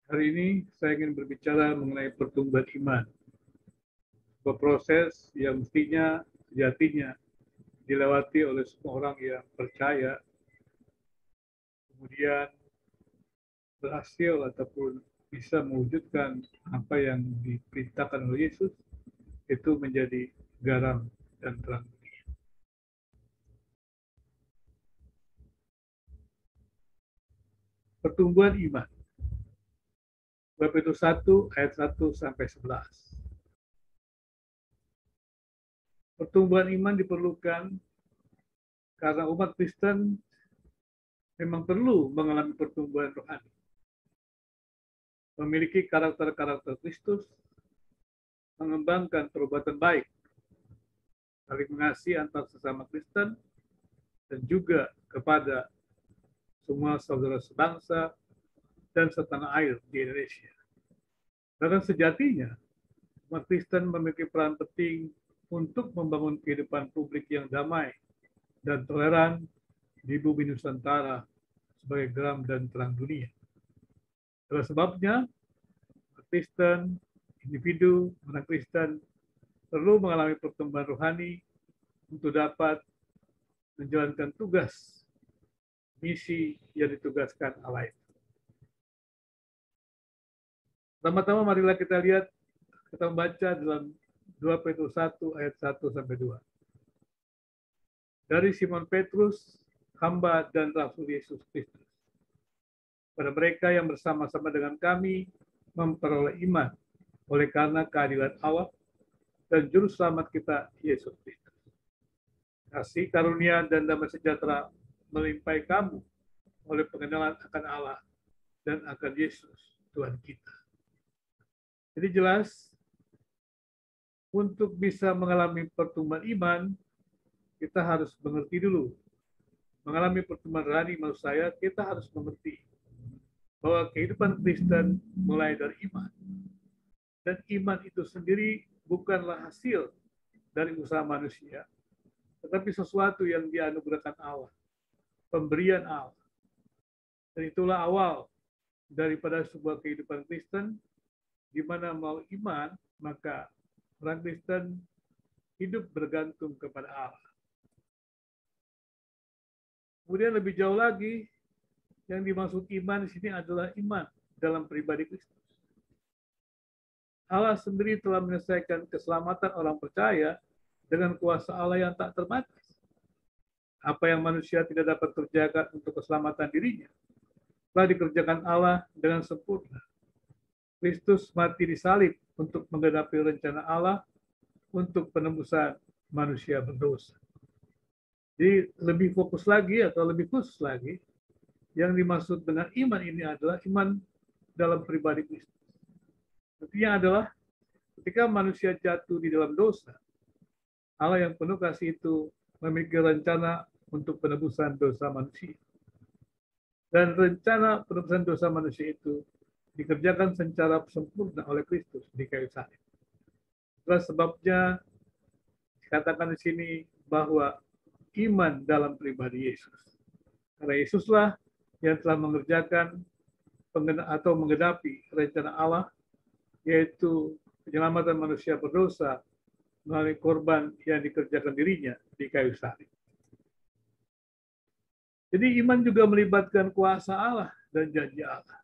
Hari ini saya ingin berbicara mengenai pertumbuhan iman, sebuah proses yang mestinya sejatinya dilewati oleh semua orang yang percaya, kemudian berhasil ataupun bisa mewujudkan apa yang diperintahkan oleh Yesus, itu menjadi garam dan terang. Pertumbuhan iman. Bab itu 1 ayat 1 sampai 11. Pertumbuhan iman diperlukan karena umat Kristen memang perlu mengalami pertumbuhan rohani, memiliki karakter-karakter Kristus, mengembangkan perbuatan baik, saling mengasihi antar sesama Kristen, dan juga kepada semua saudara sebangsa dan setanah air di Indonesia. Karena sejatinya, umat Kristen memiliki peran penting untuk membangun kehidupan publik yang damai dan toleran di bumi Nusantara sebagai garam dan terang dunia. Itulah sebabnya, umat Kristen, individu, orang Kristen perlu mengalami pertumbuhan rohani untuk dapat menjalankan tugas misi yang ditugaskan Allah itu. Pertama-tama marilah kita lihat, kita membaca dalam 2 Petrus 1 ayat 1 sampai 2. Dari Simon Petrus, hamba dan rasul Yesus Kristus, pada mereka yang bersama-sama dengan kami memperoleh iman oleh karena keadilan Allah dan juru selamat kita Yesus Kristus. Kasih karunia dan damai sejahtera melimpahi kamu oleh pengenalan akan Allah dan akan Yesus Tuhan kita. Jadi jelas, untuk bisa mengalami pertumbuhan iman, kita harus mengerti dulu. Mengalami pertumbuhan rohani, maksud saya, kita harus mengerti bahwa kehidupan Kristen mulai dari iman. Dan iman itu sendiri bukanlah hasil dari usaha manusia, tetapi sesuatu yang dianugerahkan Allah, pemberian Allah. Dan itulah awal daripada sebuah kehidupan Kristen, di mana mau iman, maka orang Kristen hidup bergantung kepada Allah. Kemudian lebih jauh lagi, yang dimaksud iman di sini adalah iman dalam pribadi Kristus. Allah sendiri telah menyelesaikan keselamatan orang percaya dengan kuasa Allah yang tak terbatas. Apa yang manusia tidak dapat kerjakan untuk keselamatan dirinya, telah dikerjakan Allah dengan sempurna. Kristus mati di salib untuk menggenapi rencana Allah untuk penebusan manusia berdosa. Jadi lebih fokus lagi atau lebih khusus lagi, yang dimaksud dengan iman ini adalah iman dalam pribadi Kristus. Artinya adalah ketika manusia jatuh di dalam dosa, Allah yang penuh kasih itu memiliki rencana untuk penebusan dosa manusia. Dan rencana penebusan dosa manusia itu dikerjakan secara sempurna oleh Kristus di kayu salib. Itulah sebabnya dikatakan di sini bahwa iman dalam pribadi Yesus. Karena Yesuslah yang telah mengerjakan atau menggenapi rencana Allah, yaitu penyelamatan manusia berdosa melalui korban yang dikerjakan dirinya di kayu salib. Jadi iman juga melibatkan kuasa Allah dan janji Allah.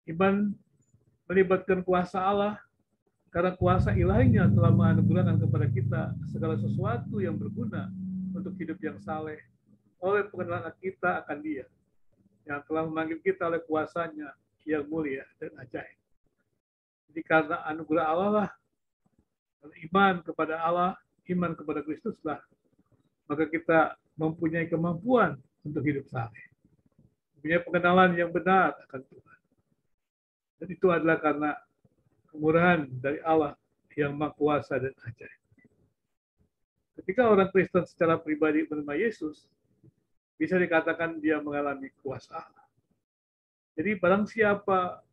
Iman melibatkan kuasa Allah karena kuasa ilahinya telah menganugerahkan kepada kita segala sesuatu yang berguna untuk hidup yang saleh oleh pengenalan kita akan Dia yang telah memanggil kita oleh kuasanya yang mulia dan ajaib. Jadi karena anugerah Allah lah, iman kepada Allah, iman kepada Kristuslah, maka kita mempunyai kemampuan untuk hidup saleh, mempunyai pengenalan yang benar akan Tuhan. Dan itu adalah karena kemurahan dari Allah yang Maha Kuasa dan ajaib. Ketika orang Kristen secara pribadi menerima Yesus, bisa dikatakan dia mengalami kuasa Allah. Jadi barang siapa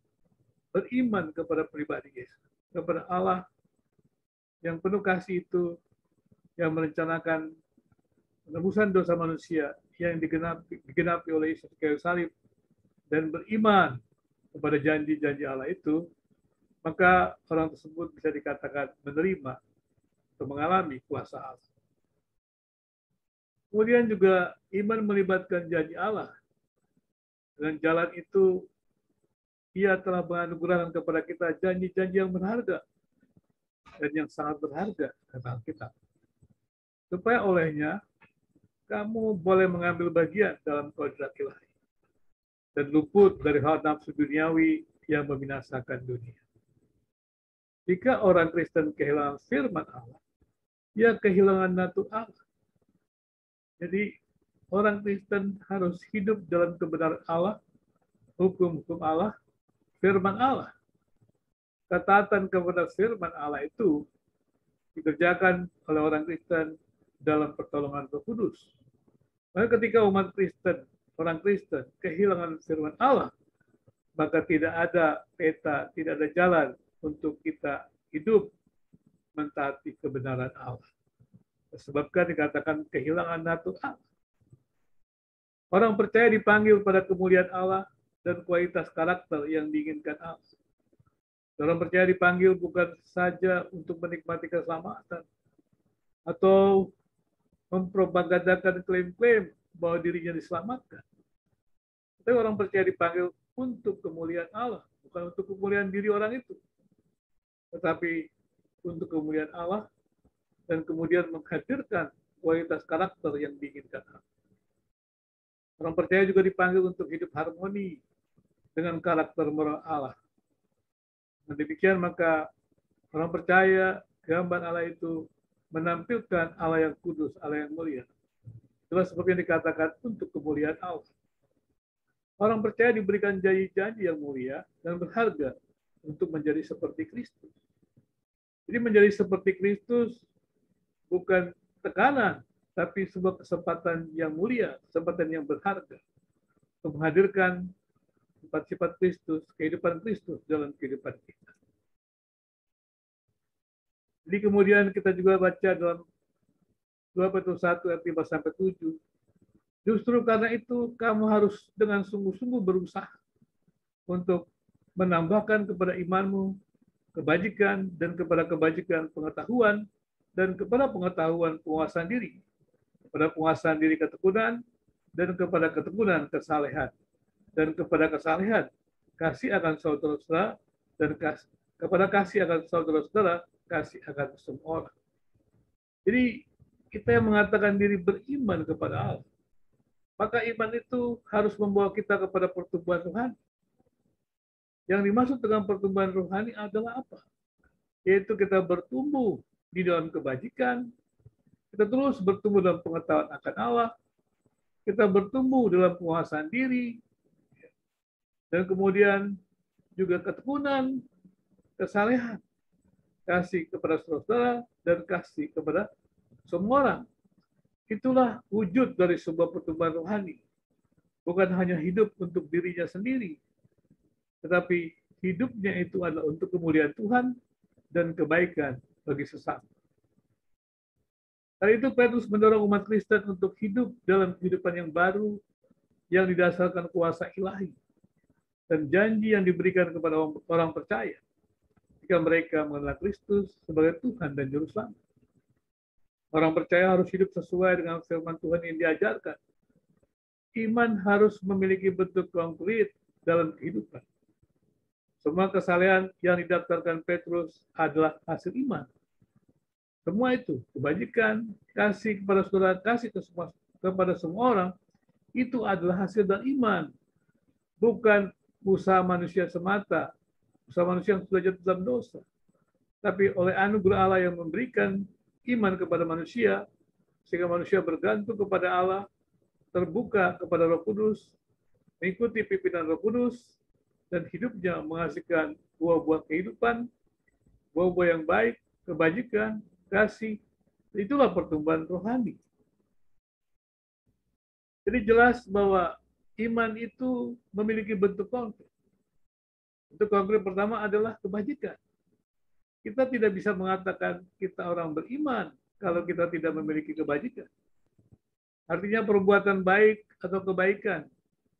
beriman kepada pribadi Yesus, kepada Allah yang penuh kasih itu, yang merencanakan penebusan dosa manusia yang digenapi oleh Yesus kayu salib, dan beriman kepada janji-janji Allah itu, maka orang tersebut bisa dikatakan menerima atau mengalami kuasa Allah. Kemudian juga iman melibatkan janji Allah. Dengan jalan itu, Ia telah menganugerahkan kepada kita janji-janji yang berharga dan yang sangat berharga, kata Alkitab. Supaya olehnya, kamu boleh mengambil bagian dalam kodrat ilahi dan luput dari hal nafsu duniawi yang membinasakan dunia. Jika orang Kristen kehilangan firman Allah, ia kehilangan natur Allah. Jadi orang Kristen harus hidup dalam kebenaran Allah, hukum-hukum Allah, firman Allah. Ketaatan kepada firman Allah itu dikerjakan oleh orang Kristen dalam pertolongan Roh Kudus. Maka ketika umat Kristen, orang Kristen kehilangan firman Allah, maka tidak ada peta, tidak ada jalan untuk kita hidup mentaati kebenaran Allah. Sebabkan dikatakan kehilangan natur Allah. Orang percaya dipanggil pada kemuliaan Allah dan kualitas karakter yang diinginkan Allah. Orang percaya dipanggil bukan saja untuk menikmati keselamatan atau mempropagandakan klaim-klaim bahwa dirinya diselamatkan. Tapi orang percaya dipanggil untuk kemuliaan Allah, bukan untuk kemuliaan diri orang itu, tetapi untuk kemuliaan Allah dan kemudian menghadirkan kualitas karakter yang diinginkan Allah. Orang percaya juga dipanggil untuk hidup harmoni dengan karakter moral Allah. Dan demikian maka orang percaya gambar Allah itu menampilkan Allah yang kudus, Allah yang mulia. Itulah sebab yang dikatakan untuk kemuliaan Allah. Orang percaya diberikan janji-janji yang mulia dan berharga untuk menjadi seperti Kristus. Jadi menjadi seperti Kristus bukan tekanan, tapi sebuah kesempatan yang mulia, kesempatan yang berharga untuk menghadirkan sifat-sifat Kristus, kehidupan Kristus dalam kehidupan kita. Jadi kemudian kita juga baca dalam 2 Petrus 1 ayat 5-7. Justru karena itu kamu harus dengan sungguh-sungguh berusaha untuk menambahkan kepada imanmu kebajikan dan kepada kebajikan pengetahuan dan kepada pengetahuan penguasaan diri, kepada penguasaan diri ketekunan dan kepada ketekunan kesalehan. Dan kepada kesalehan, kasih akan saudara-saudara, dan kepada kasih akan saudara-saudara, kasih akan semua orang. Jadi, kita yang mengatakan diri beriman kepada Allah, maka iman itu harus membawa kita kepada pertumbuhan rohani. Yang dimaksud dengan pertumbuhan rohani adalah apa? Yaitu kita bertumbuh di dalam kebajikan, kita terus bertumbuh dalam pengetahuan akan Allah, kita bertumbuh dalam penguasaan diri, dan kemudian juga ketekunan, kesalehan, kasih kepada saudara dan kasih kepada semua orang. Itulah wujud dari sebuah pertumbuhan rohani. Bukan hanya hidup untuk dirinya sendiri, tetapi hidupnya itu adalah untuk kemuliaan Tuhan dan kebaikan bagi sesama. Karena itu Petrus mendorong umat Kristen untuk hidup dalam kehidupan yang baru yang didasarkan kuasa ilahi dan janji yang diberikan kepada orang percaya jika mereka mengenal Kristus sebagai Tuhan dan Juru Selamat. Orang percaya harus hidup sesuai dengan firman Tuhan yang diajarkan. Iman harus memiliki bentuk konkret dalam kehidupan. Semua kesalehan yang didaftarkan Petrus adalah hasil iman. Semua itu, kebajikan, kasih kepada saudara, kasih kepada semua orang, itu adalah hasil dari iman. Bukan usaha manusia semata, usaha manusia yang sudah jatuh dalam dosa. Tapi oleh anugerah Allah yang memberikan iman kepada manusia, sehingga manusia bergantung kepada Allah, terbuka kepada Roh Kudus, mengikuti pimpinan Roh Kudus, dan hidupnya menghasilkan buah-buah kehidupan, buah-buah yang baik, kebajikan, kasih. Itulah pertumbuhan rohani. Jadi jelas bahwa iman itu memiliki bentuk konkret. Bentuk konkret pertama adalah kebajikan. Kita tidak bisa mengatakan kita orang beriman kalau kita tidak memiliki kebajikan. Artinya perbuatan baik atau kebaikan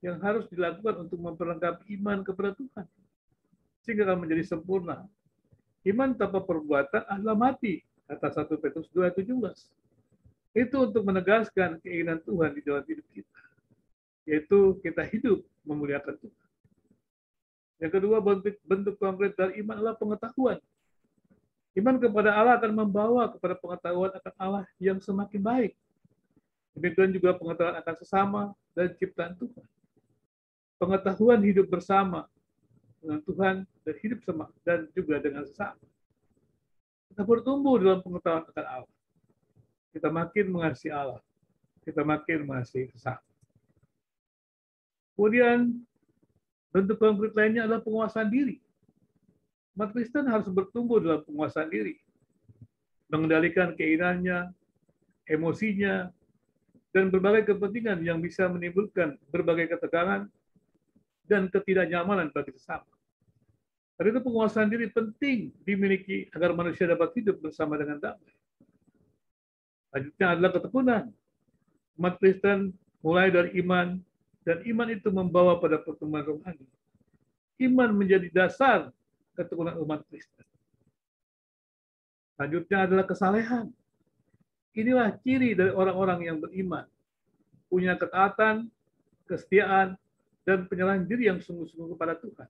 yang harus dilakukan untuk memperlengkapi iman kepada Tuhan, sehingga akan menjadi sempurna. Iman tanpa perbuatan adalah mati, kata 1 Petrus 2:17. Itu untuk menegaskan keinginan Tuhan di dalam hidup kita, yaitu kita hidup memuliakan Tuhan. Yang kedua, bentuk konkret dari iman adalah pengetahuan. Iman kepada Allah akan membawa kepada pengetahuan akan Allah yang semakin baik. Demikian juga pengetahuan akan sesama dan ciptaan Tuhan. Pengetahuan hidup bersama dengan Tuhan dan hidup sama dan juga dengan sesama. Kita bertumbuh dalam pengetahuan akan Allah. Kita makin mengasihi Allah. Kita makin mengasihi sesama. Kemudian bentuk konkret lainnya adalah penguasaan diri. Umat Kristen harus bertumbuh dalam penguasaan diri, mengendalikan keinginannya, emosinya, dan berbagai kepentingan yang bisa menimbulkan berbagai ketegangan dan ketidaknyamanan bagi sesama. Karena itu penguasaan diri penting dimiliki agar manusia dapat hidup bersama dengan damai. Selanjutnya adalah ketekunan. Umat Kristen mulai dari iman, dan iman itu membawa pada pertumbuhan rohani. Iman menjadi dasar ketekunan umat Kristen. Selanjutnya adalah kesalehan. Inilah ciri dari orang-orang yang beriman. Punya ketaatan, kesetiaan, dan penyerahan diri yang sungguh-sungguh kepada Tuhan.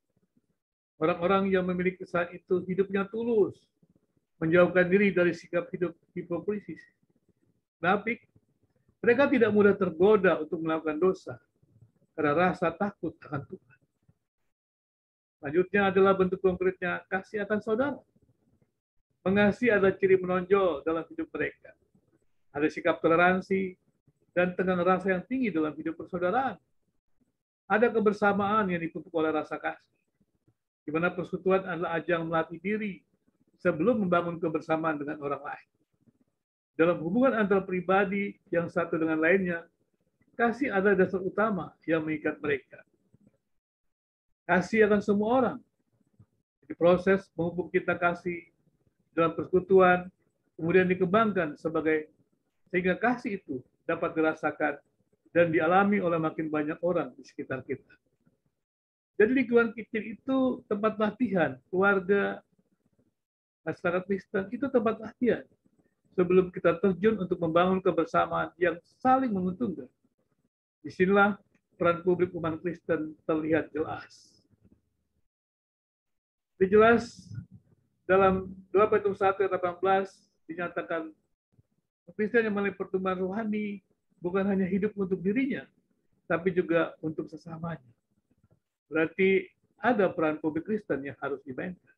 Orang-orang yang memiliki kesalahan itu hidupnya tulus, menjauhkan diri dari sikap hidup hipokrisis. Tapi mereka tidak mudah tergoda untuk melakukan dosa karena rasa takut akan Tuhan. Selanjutnya adalah bentuk konkretnya kasih akan saudara. Mengasihi adalah ciri menonjol dalam hidup mereka. Ada sikap toleransi dan tegangan rasa yang tinggi dalam hidup persaudaraan. Ada kebersamaan yang dipupuk oleh rasa kasih, di mana persekutuan adalah ajang melatih diri sebelum membangun kebersamaan dengan orang lain. Dalam hubungan antar pribadi yang satu dengan lainnya, kasih adalah dasar utama yang mengikat mereka. Kasih akan semua orang. Jadi proses memupuk kita kasih dalam persekutuan, kemudian dikembangkan sehingga kasih itu dapat dirasakan dan dialami oleh makin banyak orang di sekitar kita. Jadi lingkungan kecil itu tempat latihan, keluarga, masyarakat Kristen itu tempat latihan sebelum kita terjun untuk membangun kebersamaan yang saling menguntungkan. Disinilah peran publik umat Kristen terlihat jelas. Jelas dalam 2 Petrus 1 ayat 18 dinyatakan Kristen yang memiliki pertumbuhan rohani bukan hanya hidup untuk dirinya, tapi juga untuk sesamanya. Berarti ada peran publik Kristen yang harus dimainkan.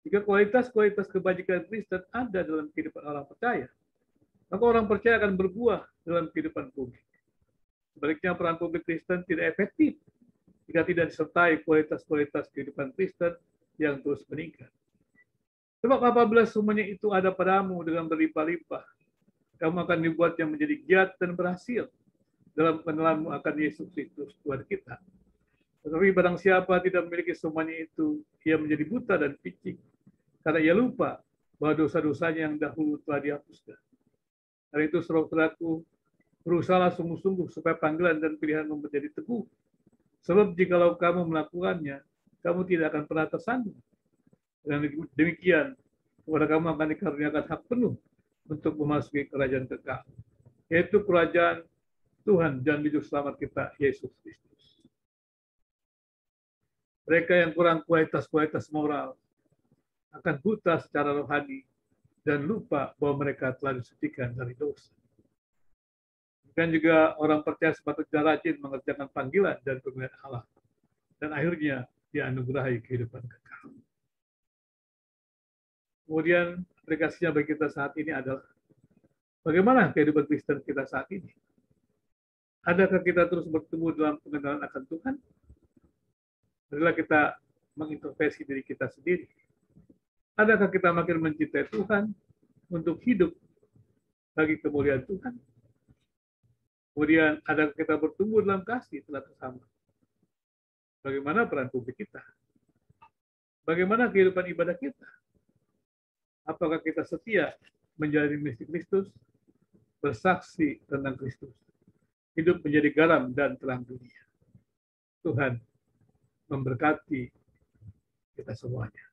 Jika kualitas-kualitas kebajikan Kristen ada dalam kehidupan orang percaya, maka orang percaya akan berbuah dalam kehidupan publik. Sebaliknya peran publik Kristen tidak efektif jika tidak disertai kualitas-kualitas kehidupan Kristen yang terus meningkat. Sebab apabila semuanya itu ada padamu dengan berlimpah-limpah, kamu akan dibuat yang menjadi giat dan berhasil dalam pengenalanmu akan Yesus Kristus Tuhan kita. Tetapi barang siapa tidak memiliki semuanya itu, ia menjadi buta dan picik, karena ia lupa bahwa dosa-dosanya yang dahulu telah dihapuskan. Karena itu, saudaraku, berusahalah sungguh-sungguh supaya panggilan dan pilihanmu menjadi teguh. Sebab jikalau kamu melakukannya, kamu tidak akan pernah tersandung. Dan demikian, kepada kamu akan dikaruniakan hak penuh untuk memasuki kerajaan kekal, yaitu kerajaan Tuhan dan Juru Selamat kita, Yesus Kristus. Mereka yang kurang kualitas-kualitas moral akan buta secara rohani dan lupa bahwa mereka telah disucikan dari dosa. Dan juga orang percaya sepatutnya rajin mengerjakan panggilan dan pemilihan Allah, dan akhirnya dianugerahi kehidupan kekal. Kemudian aplikasinya bagi kita saat ini adalah bagaimana kehidupan Kristen kita saat ini? Adakah kita terus bertumbuh dalam pengenalan akan Tuhan? Adalah kita mengintrospeksi diri kita sendiri. Adakah kita makin mencintai Tuhan untuk hidup bagi kemuliaan Tuhan? Kemudian adakah kita bertumbuh dalam kasih satu sama? Bagaimana peran publik kita? Bagaimana kehidupan ibadah kita? Apakah kita setia menjalani misi Kristus, bersaksi tentang Kristus, hidup menjadi garam dan terang dunia? Tuhan memberkati kita semuanya.